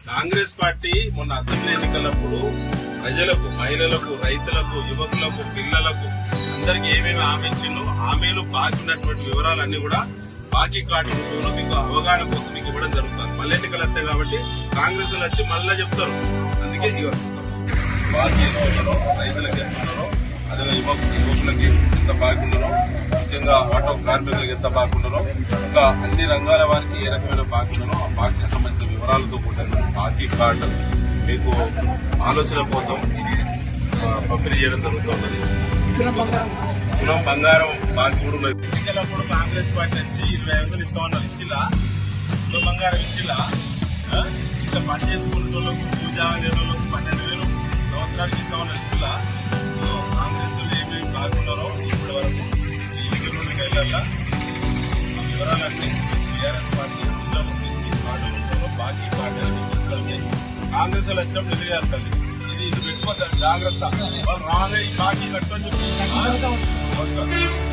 Congress party మొన్న assembly ఎన్నికలప్పుడు ప్రజలకు, మహిళలకు, రైతులకు, యువకులకు, పిల్లలకు అందరికి ఏమేమి హామీ ఇచ్చిందో హామీలు బాకీ ఉన్నటువంటి వివరాలన్నీ కూడా బాకీ కార్డు రూపంలో మీకు అవగాహన కోసం మీకు ఇవ్వడం జరుగుతుంది. మళ్ళీ ఎన్నికలు వస్తాయి కాబట్టి కాంగ్రెస్ వచ్చి మళ్ళీ చెప్తారు. అందుకే బాకీ ఎంత ఉన్నారో, రైతులకు ఎంత ఉన్నారో, అదే యువకులకి ఎంత బాకీ ఉన్నారో, ముఖ్యంగా ఆటో కార్మికులకు ఎంత బాకీ ఉన్నారో, ఇంకా అన్ని రంగాల వారికి ఏ రకమైన బాకీ ఉన్నారో ఆ బాకీకి సంబంధించిన వివరాలతో కూడిన బాకీ కార్డు మీకు ఆలోచన కోసం ఇది పంపిణీ చేయడం జరుగుతున్నది. తులం బంగారం బాకీ కూడా ఉన్నది. ఎన్నికలప్పుడు కాంగ్రెస్ పార్టీ వచ్చి 25,000 ఇస్తా ఉన్నారు. ఇచ్చిలా తులం బంగారం ఇచ్చిలా ఇంకా పని చేసుకునే వాళ్ళకు, పూజ వాళ్ళకు 12,000 సంవత్సరానికి ఇస్తా ఉన్నారు. ఇచ్చిలా కాంగ్రెస్ ఏమేమి బాగున్నారో ఇప్పటి వరకు ఈ 2 నెలల వివరాలన్నీ టీఆర్ఎస్ పార్టీ నుంచి కార్డు బాకీ కార్డు కాంగ్రెస్ వచ్చినప్పుడు తెలియజేస్తారు. ఇది పెట్టుకోవద్దు, జాగ్రత్త. వాళ్ళు రాగా ఈ బాకీ కట్టని చెప్పి నమస్కారం.